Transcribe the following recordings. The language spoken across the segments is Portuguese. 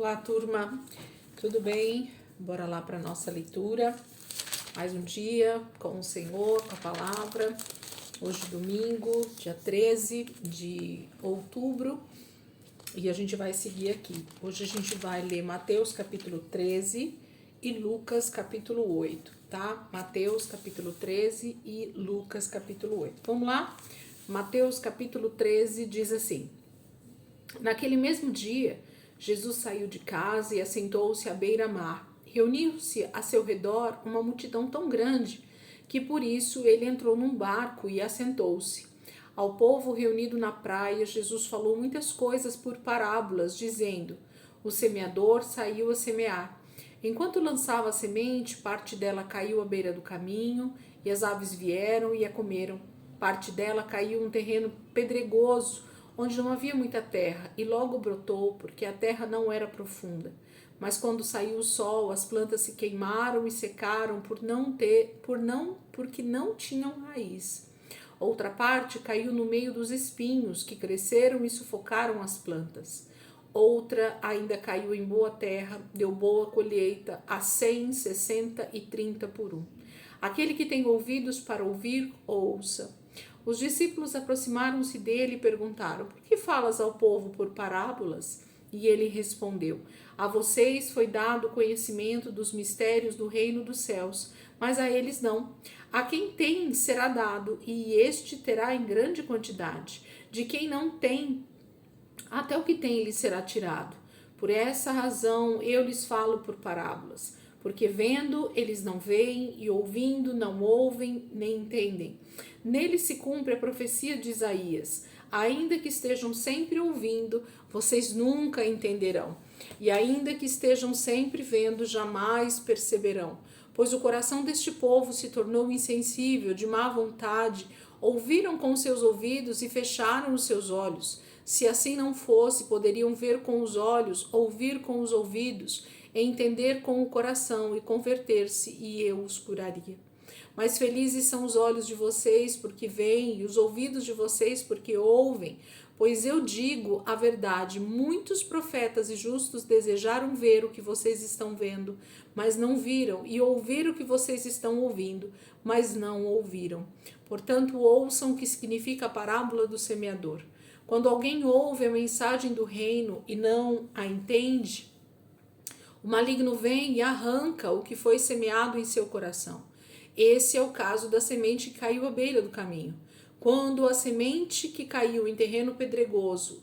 Olá, turma, tudo bem? Bora lá para nossa leitura. Mais um dia com o Senhor, com a palavra. Hoje, domingo, dia 13 de outubro, e a gente vai seguir aqui. Hoje a gente vai ler Mateus capítulo 13 e Lucas capítulo 8, tá? Mateus capítulo 13 e Lucas capítulo 8. Vamos lá? Mateus capítulo 13 diz assim: Naquele mesmo dia, Jesus saiu de casa e assentou-se à beira-mar. Reuniu-se a seu redor uma multidão tão grande que por isso ele entrou num barco e assentou-se. Ao povo reunido na praia, Jesus falou muitas coisas por parábolas, dizendo: O semeador saiu a semear. Enquanto lançava a semente, parte dela caiu à beira do caminho, e as aves vieram e a comeram. Parte dela caiu em terreno pedregoso, onde não havia muita terra, e logo brotou, porque a terra não era profunda. Mas quando saiu o sol, as plantas se queimaram e secaram porque não tinham raiz. Outra parte caiu no meio dos espinhos, que cresceram e sufocaram as plantas. Outra ainda caiu em boa terra, deu boa colheita, a 100, 60 e 30 por um. Aquele que tem ouvidos para ouvir, ouça. Os discípulos aproximaram-se dele e perguntaram: Por que falas ao povo por parábolas? E ele respondeu: A vocês foi dado o conhecimento dos mistérios do reino dos céus, mas a eles não. A quem tem será dado, e este terá em grande quantidade. De quem não tem, até o que tem lhe será tirado. Por essa razão eu lhes falo por parábolas, porque vendo eles não veem, e ouvindo não ouvem nem entendem. Nele se cumpre a profecia de Isaías: ainda que estejam sempre ouvindo, vocês nunca entenderão, e ainda que estejam sempre vendo, jamais perceberão. Pois o coração deste povo se tornou insensível, de má vontade, ouviram com seus ouvidos e fecharam os seus olhos. Se assim não fosse, poderiam ver com os olhos, ouvir com os ouvidos, entender com o coração e converter-se, e eu os curaria. Mas felizes são os olhos de vocês porque veem, e os ouvidos de vocês porque ouvem. Pois eu digo a verdade, muitos profetas e justos desejaram ver o que vocês estão vendo, mas não viram, e ouvir o que vocês estão ouvindo, mas não ouviram. Portanto, ouçam o que significa a parábola do semeador. Quando alguém ouve a mensagem do reino e não a entende, o maligno vem e arranca o que foi semeado em seu coração. Esse é o caso da semente que caiu à beira do caminho. Quanto a semente que caiu em terreno pedregoso,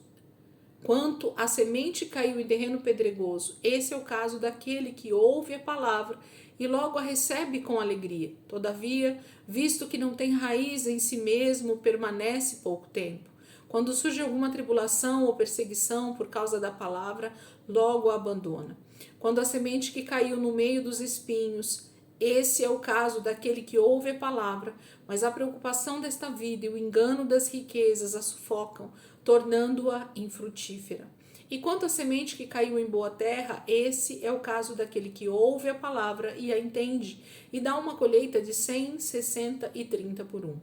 esse é o caso daquele que ouve a palavra e logo a recebe com alegria. Todavia, visto que não tem raiz em si mesmo, permanece pouco tempo. Quando surge alguma tribulação ou perseguição por causa da palavra, logo a abandona. Quando a semente que caiu no meio dos espinhos, esse é o caso daquele que ouve a palavra, mas a preocupação desta vida e o engano das riquezas a sufocam, tornando-a infrutífera. E quanto à semente que caiu em boa terra, esse é o caso daquele que ouve a palavra e a entende, e dá uma colheita de 100, 60 e 30 por um.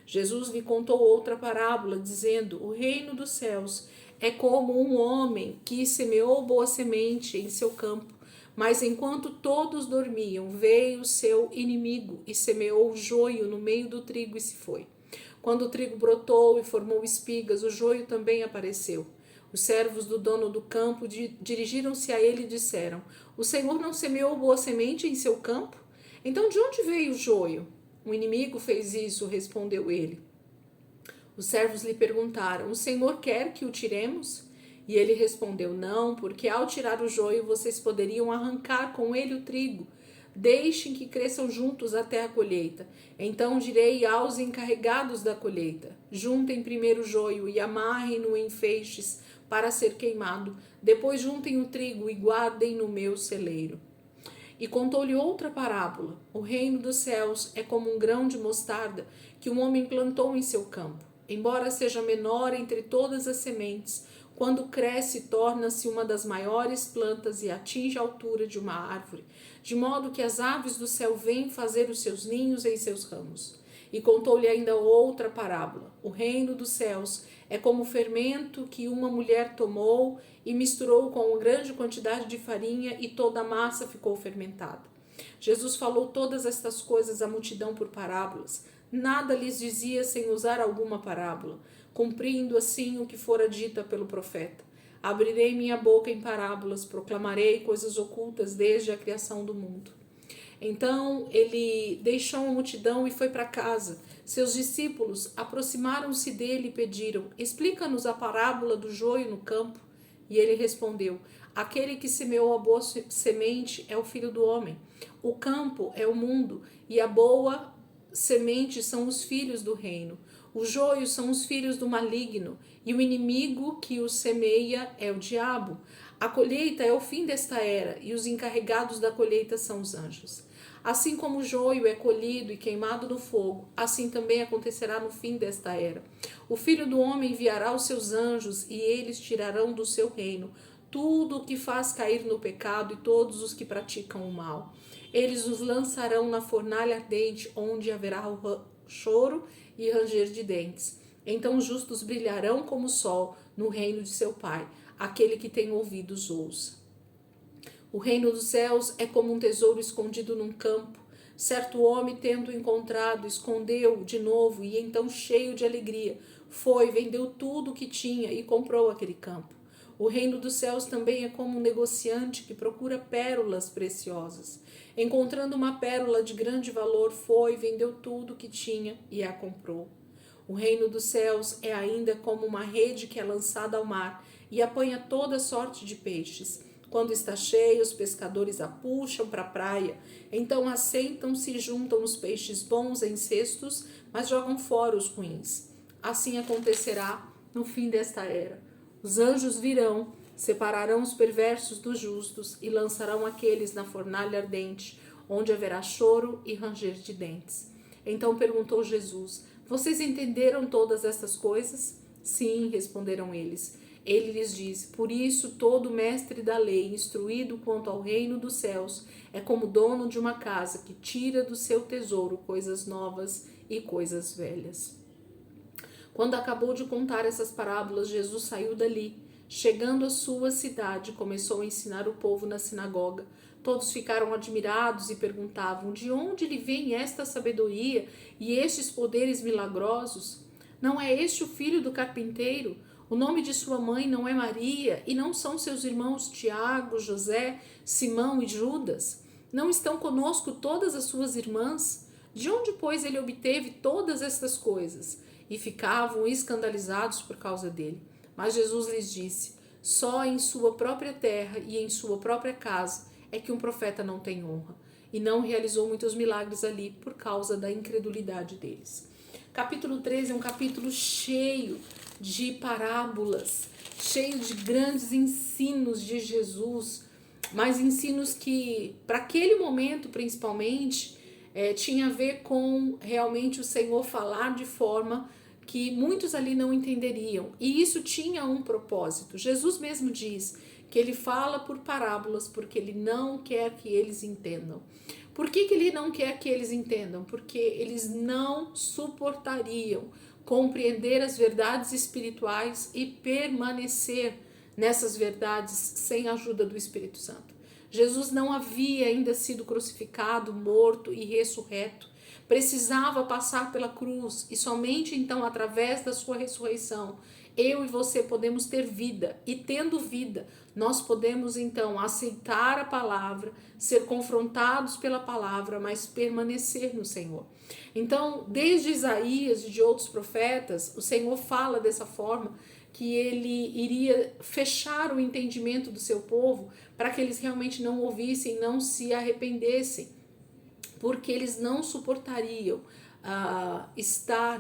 Jesus lhe contou outra parábola, dizendo: O reino dos céus é como um homem que semeou boa semente em seu campo. Mas enquanto todos dormiam, veio seu inimigo e semeou o joio no meio do trigo e se foi. Quando o trigo brotou e formou espigas, o joio também apareceu. Os servos do dono do campo dirigiram-se a ele e disseram: O Senhor não semeou boa semente em seu campo? Então de onde veio o joio? O inimigo fez isso, respondeu ele. Os servos lhe perguntaram: O Senhor quer que o tiremos? E ele respondeu: Não, porque ao tirar o joio vocês poderiam arrancar com ele o trigo. Deixem que cresçam juntos até a colheita. Então direi aos encarregados da colheita: Juntem primeiro o joio e amarrem-no em feixes para ser queimado. Depois juntem o trigo e guardem no meu celeiro. E contou-lhe outra parábola: O reino dos céus é como um grão de mostarda que um homem plantou em seu campo. Embora seja menor entre todas as sementes, quando cresce, torna-se uma das maiores plantas e atinge a altura de uma árvore, de modo que as aves do céu vêm fazer os seus ninhos em seus ramos. E contou-lhe ainda outra parábola: O reino dos céus é como o fermento que uma mulher tomou e misturou com uma grande quantidade de farinha e toda a massa ficou fermentada. Jesus falou todas estas coisas à multidão por parábolas. Nada lhes dizia sem usar alguma parábola, cumprindo assim o que fora dito pelo profeta. Abrirei minha boca em parábolas, proclamarei coisas ocultas desde a criação do mundo. Então ele deixou a multidão e foi para casa. Seus discípulos aproximaram-se dele e pediram: explica-nos a parábola do joio no campo. E ele respondeu: aquele que semeou a boa semente é o Filho do Homem. O campo é o mundo, e a boa semente são os filhos do reino. Os joios são os filhos do maligno, e o inimigo que os semeia é o diabo. A colheita é o fim desta era, e os encarregados da colheita são os anjos. Assim como o joio é colhido e queimado no fogo, assim também acontecerá no fim desta era. O Filho do Homem enviará os seus anjos, e eles tirarão do seu reino tudo o que faz cair no pecado e todos os que praticam o mal. Eles os lançarão na fornalha ardente, onde haverá choro e ranger de dentes. Então os justos brilharão como o sol no reino de seu Pai. Aquele que tem ouvidos, ouça. O reino dos céus é como um tesouro escondido num campo. Certo homem, tendo encontrado, escondeu de novo e então, cheio de alegria, foi, vendeu tudo o que tinha e comprou aquele campo. O reino dos céus também é como um negociante que procura pérolas preciosas. Encontrando uma pérola de grande valor, foi, vendeu tudo o que tinha e a comprou. O reino dos céus é ainda como uma rede que é lançada ao mar e apanha toda sorte de peixes. Quando está cheio, os pescadores a puxam para a praia. Então assentam-se e juntam os peixes bons em cestos, mas jogam fora os ruins. Assim acontecerá no fim desta era. Os anjos virão, separarão os perversos dos justos e lançarão aqueles na fornalha ardente, onde haverá choro e ranger de dentes. Então perguntou Jesus: vocês entenderam todas estas coisas? Sim, responderam eles. Ele lhes disse: por isso todo mestre da lei, instruído quanto ao reino dos céus, é como dono de uma casa que tira do seu tesouro coisas novas e coisas velhas. Quando acabou de contar essas parábolas, Jesus saiu dali. Chegando à sua cidade, começou a ensinar o povo na sinagoga. Todos ficaram admirados e perguntavam: de onde lhe vem esta sabedoria e estes poderes milagrosos? Não é este o filho do carpinteiro? O nome de sua mãe não é Maria? E não são seus irmãos Tiago, José, Simão e Judas? Não estão conosco todas as suas irmãs? De onde, pois, ele obteve todas estas coisas? E ficavam escandalizados por causa dele. Mas Jesus lhes disse: só em sua própria terra e em sua própria casa é que um profeta não tem honra. E não realizou muitos milagres ali por causa da incredulidade deles. Capítulo 13 é um capítulo cheio de parábolas, cheio de grandes ensinos de Jesus, mas ensinos que, para aquele momento principalmente, tinha a ver com realmente o Senhor falar de forma que muitos ali não entenderiam. E isso tinha um propósito. Jesus mesmo diz que ele fala por parábolas porque ele não quer que eles entendam. Por que ele não quer que eles entendam? Porque eles não suportariam compreender as verdades espirituais e permanecer nessas verdades sem a ajuda do Espírito Santo. Jesus não havia ainda sido crucificado, morto e ressurreto. Precisava passar pela cruz e somente então, através da sua ressurreição, eu e você podemos ter vida, e tendo vida, nós podemos então aceitar a palavra, ser confrontados pela palavra, mas permanecer no Senhor. Então, desde Isaías e de outros profetas, o Senhor fala dessa forma, que ele iria fechar o entendimento do seu povo para que eles realmente não ouvissem, não se arrependessem, porque eles não suportariam estar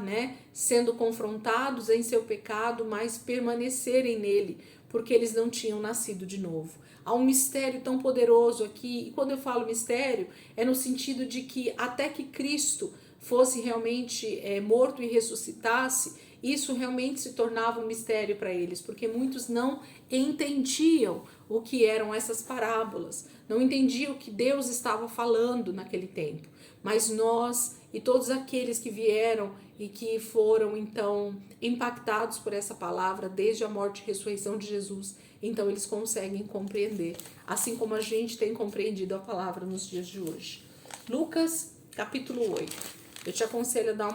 sendo confrontados em seu pecado, mas permanecerem nele, porque eles não tinham nascido de novo. Há um mistério tão poderoso aqui, e quando eu falo mistério, é no sentido de que até que Cristo fosse realmente morto e ressuscitasse, isso realmente se tornava um mistério para eles, porque muitos não entendiam o que eram essas parábolas, não entendiam o que Deus estava falando naquele tempo. Mas nós e todos aqueles que vieram e que foram então impactados por essa palavra desde a morte e ressurreição de Jesus, então eles conseguem compreender, assim como a gente tem compreendido a palavra nos dias de hoje. Lucas capítulo 8. Eu te aconselho a dar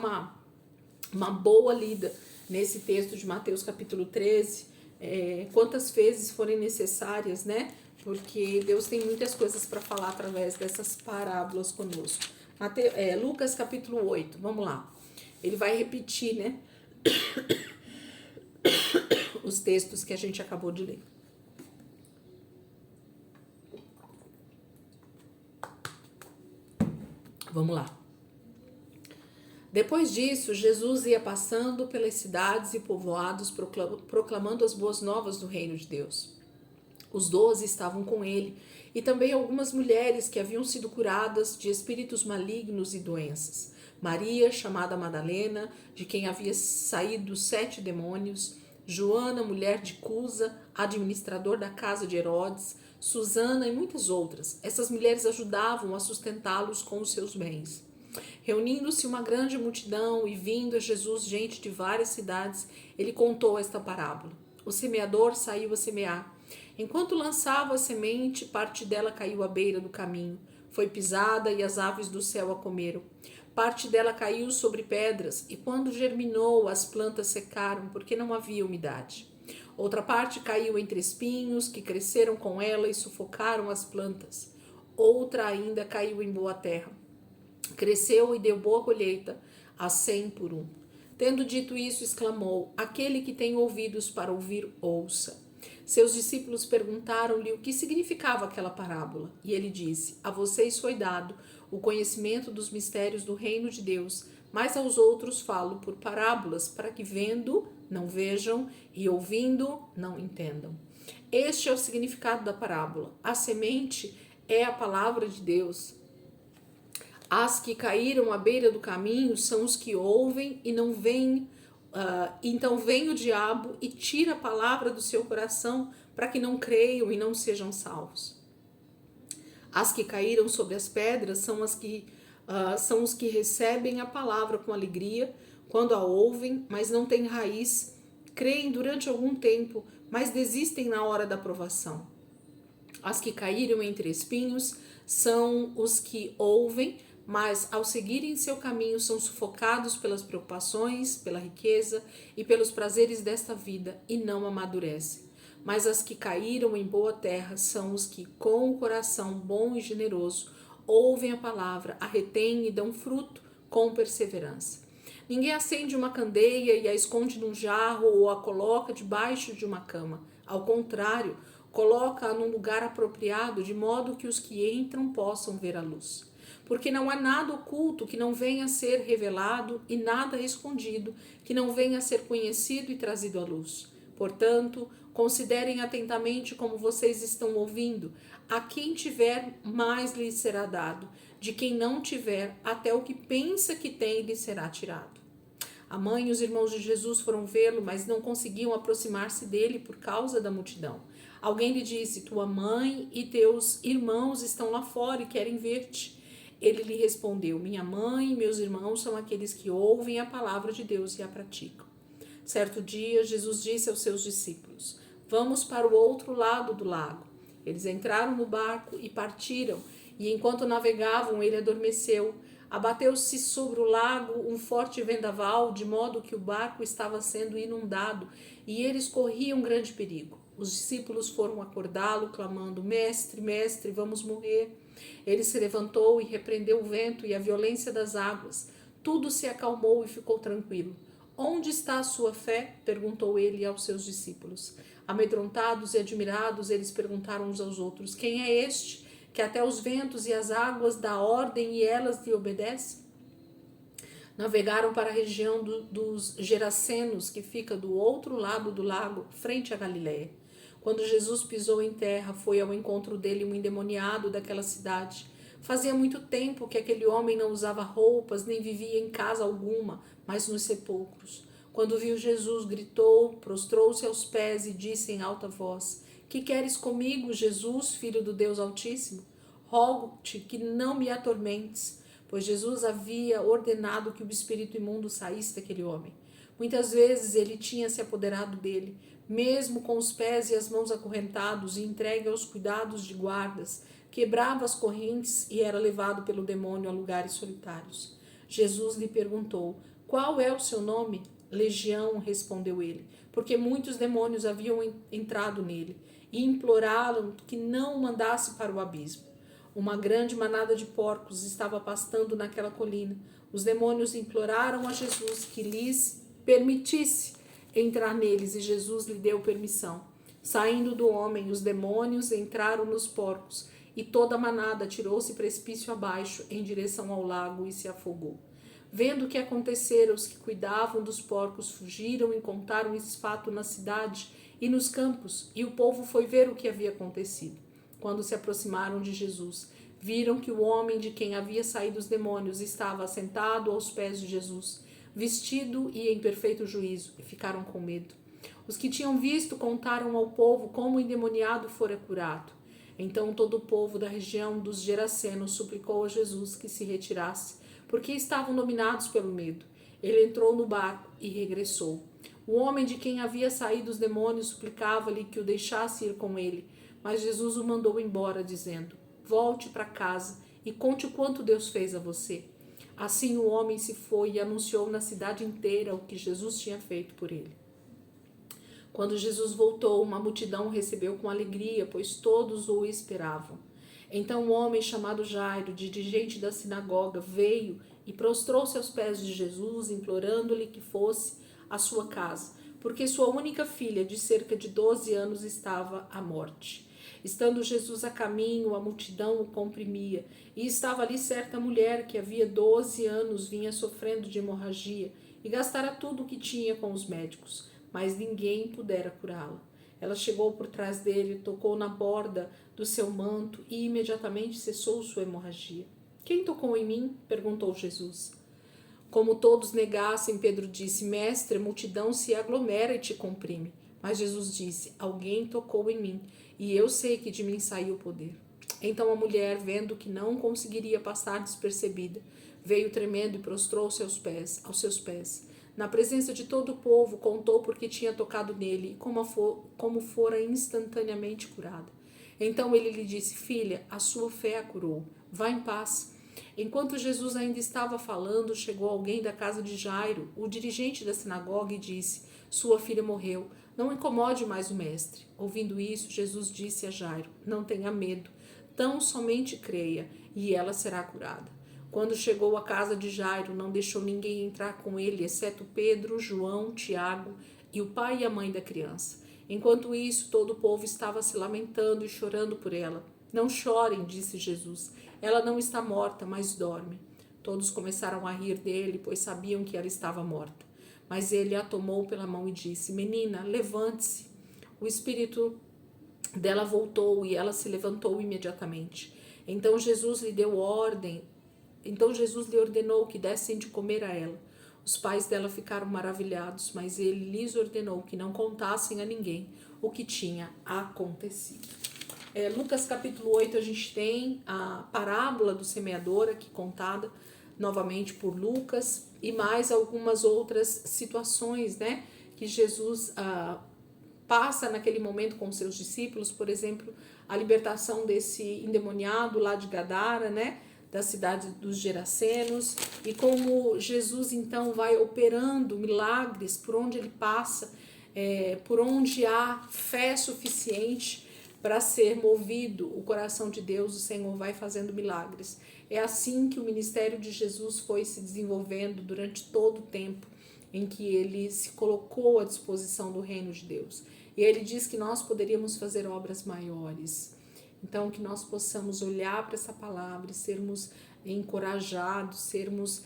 uma boa lida nesse texto de Mateus capítulo 13, quantas vezes forem necessárias, né? Porque Deus tem muitas coisas para falar através dessas parábolas conosco. Lucas capítulo 8, vamos lá. Ele vai repetir, né? Os textos que a gente acabou de ler. Vamos lá. Depois disso, Jesus ia passando pelas cidades e povoados, proclamando as boas novas do reino de Deus. Os 12 estavam com ele, e também algumas mulheres que haviam sido curadas de espíritos malignos e doenças. Maria, chamada Madalena, de quem havia saído 7 demônios, Joana, mulher de Cusa, administrador da casa de Herodes, Susana e muitas outras. Essas mulheres ajudavam a sustentá-los com os seus bens. Reunindo-se uma grande multidão e vindo a Jesus gente de várias cidades, ele contou esta parábola. O semeador saiu a semear. Enquanto lançava a semente, parte dela caiu à beira do caminho. Foi pisada e as aves do céu a comeram. Parte dela caiu sobre pedras e quando germinou, as plantas secaram porque não havia umidade. Outra parte caiu entre espinhos que cresceram com ela e sufocaram as plantas. Outra ainda caiu em boa terra. Cresceu e deu boa colheita, a 100 por 1. Tendo dito isso, exclamou: aquele que tem ouvidos para ouvir, ouça. Seus discípulos perguntaram-lhe o que significava aquela parábola. E ele disse: a vocês foi dado o conhecimento dos mistérios do reino de Deus, mas aos outros falo por parábolas, para que vendo, não vejam, e ouvindo, não entendam. Este é o significado da parábola. A semente é a palavra de Deus. As que caíram à beira do caminho são os que ouvem e não veem. Então vem o diabo e tira a palavra do seu coração para que não creiam e não sejam salvos. As que caíram sobre as pedras são os que recebem a palavra com alegria quando a ouvem, mas não têm raiz, creem durante algum tempo, mas desistem na hora da provação. As que caíram entre espinhos são os que ouvem, mas ao seguirem seu caminho são sufocados pelas preocupações, pela riqueza e pelos prazeres desta vida e não amadurecem. Mas as que caíram em boa terra são os que, com o coração bom e generoso, ouvem a palavra, a retêm e dão fruto com perseverança. Ninguém acende uma candeia e a esconde num jarro ou a coloca debaixo de uma cama. Ao contrário, coloca-a num lugar apropriado, de modo que os que entram possam ver a luz. Porque não há nada oculto que não venha a ser revelado e nada escondido que não venha a ser conhecido e trazido à luz. Portanto, considerem atentamente como vocês estão ouvindo. A quem tiver, mais lhe será dado. De quem não tiver, até o que pensa que tem lhe será tirado. A mãe e os irmãos de Jesus foram vê-lo, mas não conseguiam aproximar-se dele por causa da multidão. Alguém lhe disse: tua mãe e teus irmãos estão lá fora e querem ver-te. Ele lhe respondeu: minha mãe e meus irmãos são aqueles que ouvem a palavra de Deus e a praticam. Certo dia, Jesus disse aos seus discípulos: vamos para o outro lado do lago. Eles entraram no barco e partiram, e enquanto navegavam, ele adormeceu. Abateu-se sobre o lago um forte vendaval, de modo que o barco estava sendo inundado, e eles corriam grande perigo. Os discípulos foram acordá-lo, clamando: mestre, mestre, vamos morrer. Ele se levantou e repreendeu o vento e a violência das águas. Tudo se acalmou e ficou tranquilo. Onde está a sua fé? Perguntou ele aos seus discípulos. Amedrontados e admirados, eles perguntaram uns aos outros: quem é este que até os ventos e as águas dá ordem e elas lhe obedecem? Navegaram para a região dos Gerasenos, que fica do outro lado do lago, frente a Galiléia. Quando Jesus pisou em terra, foi ao encontro dele um endemoniado daquela cidade. Fazia muito tempo que aquele homem não usava roupas, nem vivia em casa alguma, mas nos sepulcros. Quando viu Jesus, gritou, prostrou-se aos pés e disse em alta voz: que queres comigo, Jesus, filho do Deus Altíssimo? Rogo-te que não me atormentes, pois Jesus havia ordenado que o espírito imundo saísse daquele homem. Muitas vezes ele tinha se apoderado dele, mesmo com os pés e as mãos acorrentados e entregue aos cuidados de guardas, quebrava as correntes e era levado pelo demônio a lugares solitários. Jesus lhe perguntou: qual é o seu nome? Legião, respondeu ele, porque muitos demônios haviam entrado nele e imploraram que não o mandasse para o abismo. Uma grande manada de porcos estava pastando naquela colina. Os demônios imploraram a Jesus que lhes permitisse entrar neles, e Jesus lhe deu permissão. Saindo do homem, os demônios entraram nos porcos, e toda a manada atirou-se precipício abaixo em direção ao lago e se afogou. Vendo o que acontecera, os que cuidavam dos porcos fugiram e contaram esse fato na cidade e nos campos, e o povo foi ver o que havia acontecido. Quando se aproximaram de Jesus, viram que o homem de quem havia saído os demônios estava assentado aos pés de Jesus, vestido e em perfeito juízo, e ficaram com medo. Os que tinham visto contaram ao povo como o endemoniado fora curado. Então todo o povo da região dos Gerasenos suplicou a Jesus que se retirasse, porque estavam dominados pelo medo. Ele entrou no barco e regressou. O homem de quem havia saído os demônios suplicava-lhe que o deixasse ir com ele, mas Jesus o mandou embora, dizendo: volte para casa e conte o quanto Deus fez a você. Assim o homem se foi e anunciou na cidade inteira o que Jesus tinha feito por ele. Quando Jesus voltou, uma multidão o recebeu com alegria, pois todos o esperavam. Então um homem chamado Jairo, dirigente da sinagoga, veio e prostrou-se aos pés de Jesus, implorando-lhe que fosse à sua casa, porque sua única filha, de cerca de 12 anos, estava à morte. Estando Jesus a caminho, a multidão o comprimia, e estava ali certa mulher que havia 12 anos vinha sofrendo de hemorragia e gastara tudo o que tinha com os médicos, mas ninguém pudera curá-la. Ela chegou por trás dele, tocou na borda do seu manto e imediatamente cessou sua hemorragia. Quem tocou em mim? Perguntou Jesus. Como todos negassem, Pedro disse: Mestre, a multidão se aglomera e te comprime. Mas Jesus disse: alguém tocou em mim, e eu sei que de mim saiu o poder. Então a mulher, vendo que não conseguiria passar despercebida, veio tremendo e prostrou-se aos seus pés. Na presença de todo o povo, contou porque tinha tocado nele e como fora instantaneamente curada. Então ele lhe disse: filha, a sua fé a curou. Vá em paz. Enquanto Jesus ainda estava falando, chegou alguém da casa de Jairo, o dirigente da sinagoga, e disse: sua filha morreu, não incomode mais o mestre. Ouvindo isso, Jesus disse a Jairo: não tenha medo, tão somente creia, e ela será curada. Quando chegou à casa de Jairo, não deixou ninguém entrar com ele, exceto Pedro, João, Tiago e o pai e a mãe da criança. Enquanto isso, todo o povo estava se lamentando e chorando por ela. Não chorem, disse Jesus. Ela não está morta, mas dorme. Todos começaram a rir dele, pois sabiam que ela estava morta. Mas ele a tomou pela mão e disse: menina, levante-se. O espírito dela voltou e ela se levantou imediatamente. Então Jesus lhe ordenou que dessem de comer a ela. Os pais dela ficaram maravilhados, mas ele lhes ordenou que não contassem a ninguém o que tinha acontecido. Lucas capítulo 8, a gente tem a parábola do semeador aqui contada novamente por Lucas, e mais algumas outras situações, né, que Jesus passa naquele momento com seus discípulos. Por exemplo, a libertação desse endemoniado lá de Gadara, né, da cidade dos Gerasenos, e como Jesus então vai operando milagres por onde ele passa, por onde há fé suficiente para ser movido o coração de Deus, o Senhor vai fazendo milagres. É assim que o ministério de Jesus foi se desenvolvendo durante todo o tempo em que ele se colocou à disposição do reino de Deus. E ele diz que nós poderíamos fazer obras maiores. Então, que nós possamos olhar para essa palavra e sermos encorajados, sermos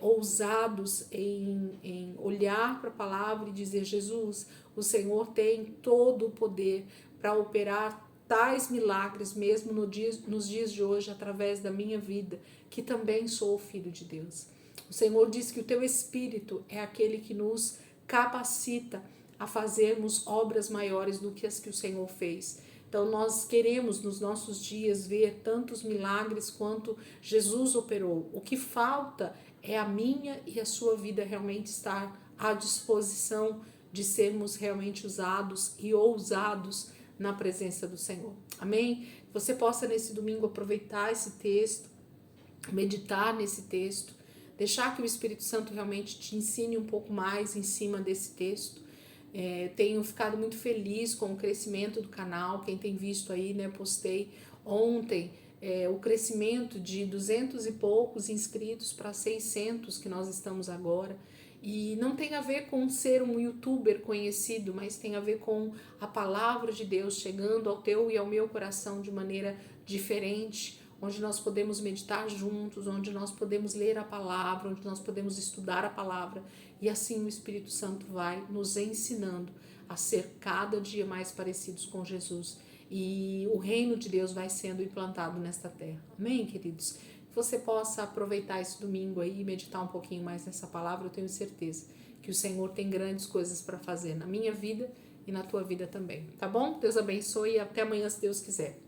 ousados em olhar para a palavra e dizer: Jesus, o Senhor tem todo o poder para operar tais milagres mesmo nos dias de hoje, através da minha vida, que também sou filho de Deus. O Senhor diz que o teu Espírito é aquele que nos capacita a fazermos obras maiores do que as que o Senhor fez. Então nós queremos nos nossos dias ver tantos milagres quanto Jesus operou. O que falta é a minha e a sua vida realmente estar à disposição de sermos realmente usados e ousados na presença do Senhor. Amém? Você possa nesse domingo aproveitar esse texto, meditar nesse texto, deixar que o Espírito Santo realmente te ensine um pouco mais em cima desse texto. Tenho ficado muito feliz com o crescimento do canal. Quem tem visto aí, né, postei ontem o crescimento de 200 e poucos inscritos para 600 que nós estamos agora. E não tem a ver com ser um youtuber conhecido, mas tem a ver com a palavra de Deus chegando ao teu e ao meu coração de maneira diferente, onde nós podemos meditar juntos, onde nós podemos ler a palavra, onde nós podemos estudar a palavra, e assim o Espírito Santo vai nos ensinando a ser cada dia mais parecidos com Jesus, e o reino de Deus vai sendo implantado nesta terra. Amém, queridos? Que você possa aproveitar esse domingo aí e meditar um pouquinho mais nessa palavra. Eu tenho certeza que o Senhor tem grandes coisas para fazer na minha vida e na tua vida também, tá bom? Deus abençoe e até amanhã, se Deus quiser.